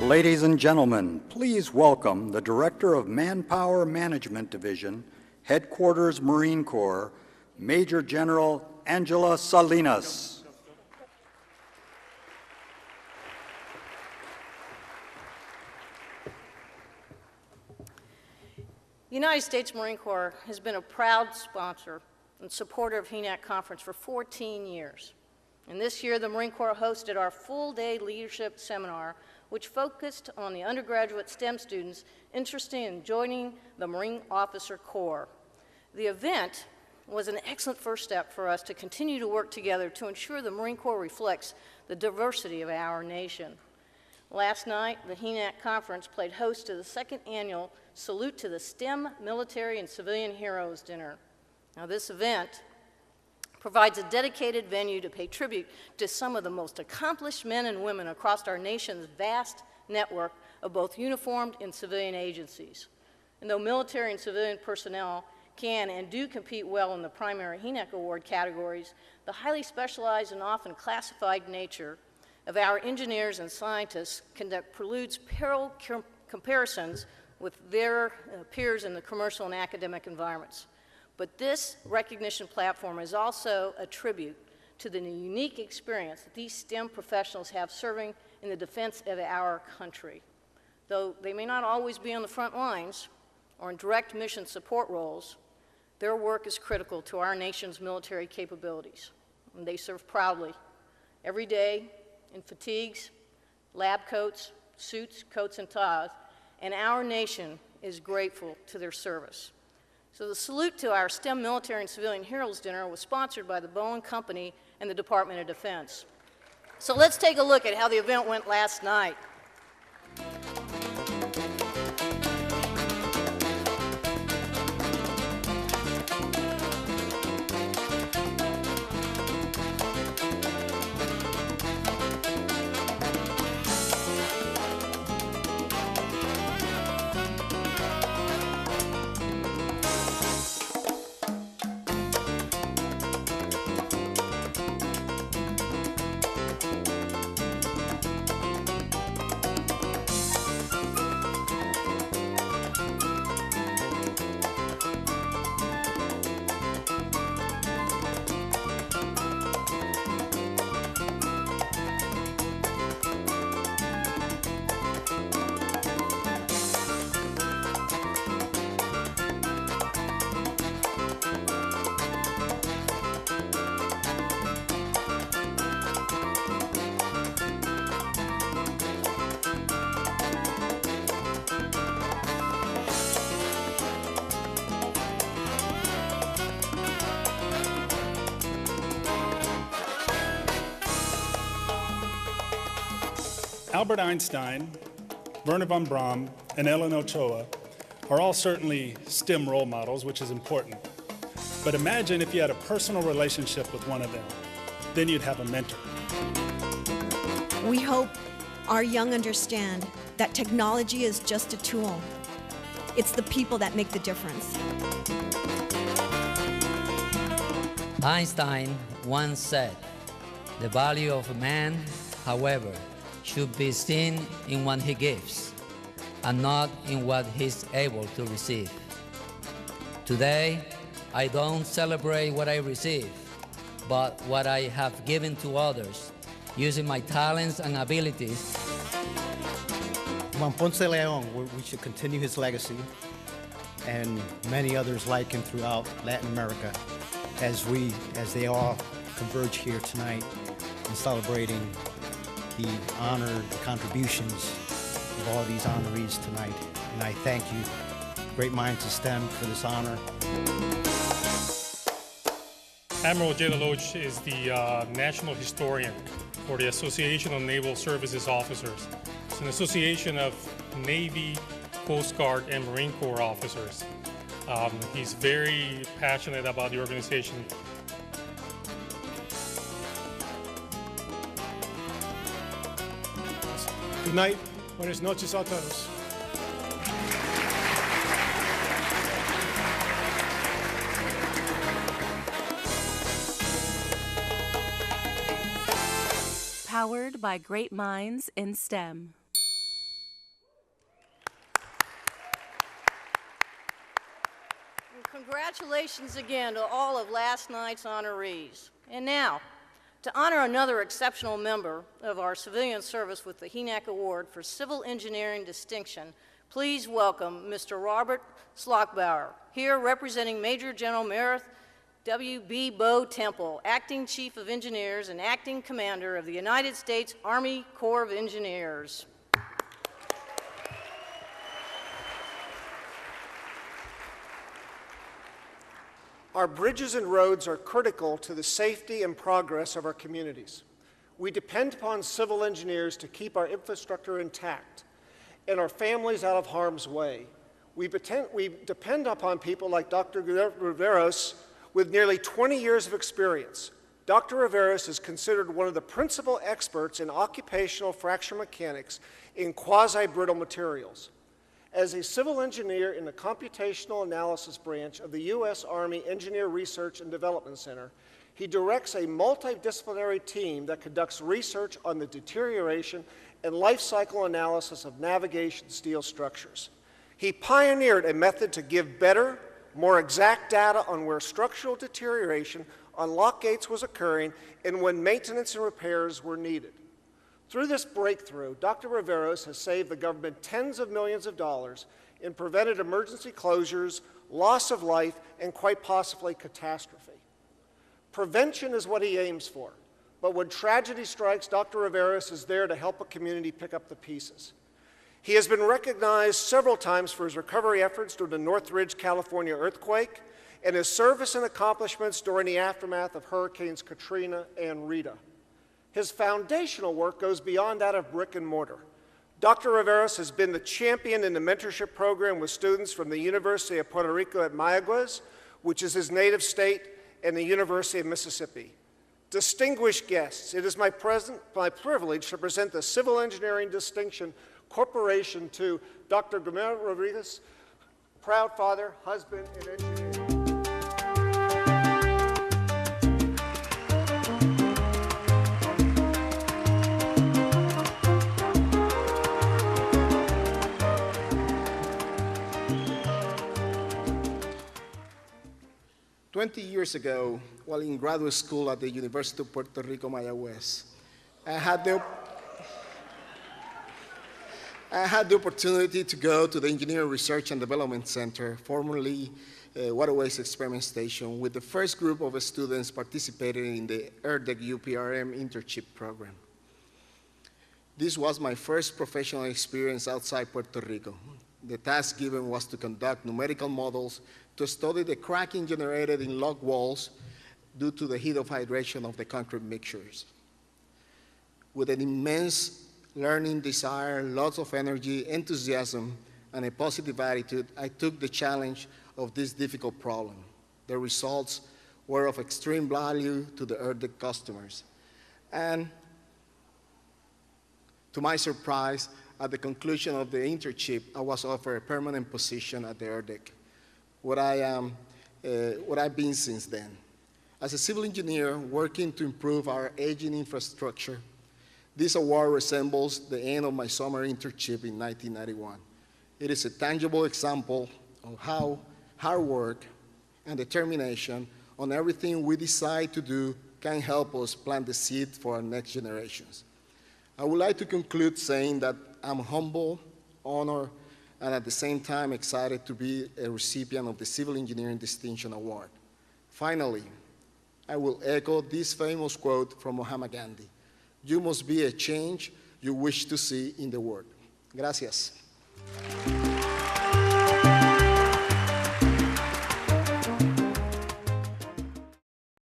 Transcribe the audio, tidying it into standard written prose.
Ladies and gentlemen, please welcome the Director of Manpower Management Division, Headquarters Marine Corps, Major General Angela Salinas. The United States Marine Corps has been a proud sponsor and supporter of HENAC Conference for 14 years. And this year, the Marine Corps hosted our full-day leadership seminar, which focused on the undergraduate STEM students interested in joining the Marine Officer Corps. The event was an excellent first step for us to continue to work together to ensure the Marine Corps reflects the diversity of our nation. Last night, the HENAC Conference played host to the second annual Salute to the STEM Military and Civilian Heroes Dinner. Now, this event provides a dedicated venue to pay tribute to some of the most accomplished men and women across our nation's vast network of both uniformed and civilian agencies. And though military and civilian personnel can and do compete well in the primary HENAC award categories, the highly specialized and often classified nature of our engineers and scientists preludes parallel comparisons with their peers in the commercial and academic environments. But this recognition platform is also a tribute to the unique experience that these STEM professionals have serving in the defense of our country. Though they may not always be on the front lines or in direct mission support roles, their work is critical to our nation's military capabilities. And they serve proudly every day in fatigues, lab coats, suits, coats, and ties, and our nation is grateful to their service. So the salute to our STEM Military and Civilian Heroes Dinner was sponsored by the Boeing Company and the Department of Defense. So let's take a look at how the event went last night. Albert Einstein, Wernher von Braun, and Ellen Ochoa are all certainly STEM role models, which is important. But imagine if you had a personal relationship with one of them. Then you'd have a mentor. We hope our young understand that technology is just a tool. It's the people that make the difference. Einstein once said, "The value of a man, however, should be seen in what he gives, and not in what he's able to receive." Today, I don't celebrate what I receive, but what I have given to others, using my talents and abilities. Juan Ponce de Leon, we should continue his legacy, and many others like him throughout Latin America, as they all converge here tonight in celebrating the honor, the contributions of all these honorees tonight. And I thank you, Great Minds of STEM, for this honor. Admiral Jay Deloach is the National Historian for the Association of Naval Services Officers. It's an association of Navy, Coast Guard, and Marine Corps officers. He's very passionate about the organization. Good night. Buenas noches a todos. Powered by great minds in STEM. Congratulations again to all of last night's honorees. And now, to honor another exceptional member of our civilian service with the HENAC Award for Civil Engineering Distinction, please welcome Mr. Robert Slockbauer, here representing Major General Meredith W.B. Bo Temple, Acting Chief of Engineers and Acting Commander of the United States Army Corps of Engineers. Our bridges and roads are critical to the safety and progress of our communities. We depend upon civil engineers to keep our infrastructure intact and our families out of harm's way. We depend upon people like Dr. Riveros with nearly 20 years of experience. Dr. Riveros is considered one of the principal experts in occupational fracture mechanics in quasi-brittle materials. As a civil engineer in the computational analysis branch of the U.S. Army Engineer Research and Development Center, he directs a multidisciplinary team that conducts research on the deterioration and life cycle analysis of navigation steel structures. He pioneered a method to give better, more exact data on where structural deterioration on lock gates was occurring and when maintenance and repairs were needed. Through this breakthrough, Dr. Riveros has saved the government tens of millions of dollars and prevented emergency closures, loss of life, and quite possibly catastrophe. Prevention is what he aims for, but when tragedy strikes, Dr. Riveros is there to help a community pick up the pieces. He has been recognized several times for his recovery efforts during the Northridge, California earthquake and his service and accomplishments during the aftermath of Hurricanes Katrina and Rita. His foundational work goes beyond that of brick and mortar. Dr. Riveros has been the champion in the mentorship program with students from the University of Puerto Rico at Mayagüez, which is his native state, and the University of Mississippi. Distinguished guests, it is my privilege to present the Civil Engineering Distinction Corporation to Dr. Guillermo Rodriguez, proud father, husband, and engineer. 20 years ago, while in graduate school at the University of Puerto Rico, Mayagüez, I had the opportunity to go to the Engineering Research and Development Center, formerly Waterways Experiment Station, with the first group of students participating in the ERDEC UPRM internship program. This was my first professional experience outside Puerto Rico. The task given was to conduct numerical models to study the cracking generated in log walls due to the heat of hydration of the concrete mixtures. With an immense learning desire, lots of energy, enthusiasm, and a positive attitude, I took the challenge of this difficult problem. The results were of extreme value to the ERDEC customers. And to my surprise, at the conclusion of the internship, I was offered a permanent position at the ERDEC, what I've been since then. As a civil engineer working to improve our aging infrastructure, this award resembles the end of my summer internship in 1991. It is a tangible example of how hard work and determination on everything we decide to do can help us plant the seed for our next generations. I would like to conclude saying that I'm humble, honored, and at the same time excited to be a recipient of the Civil Engineering Distinction Award. Finally, I will echo this famous quote from Mahatma Gandhi: "You must be a change you wish to see in the world." Gracias.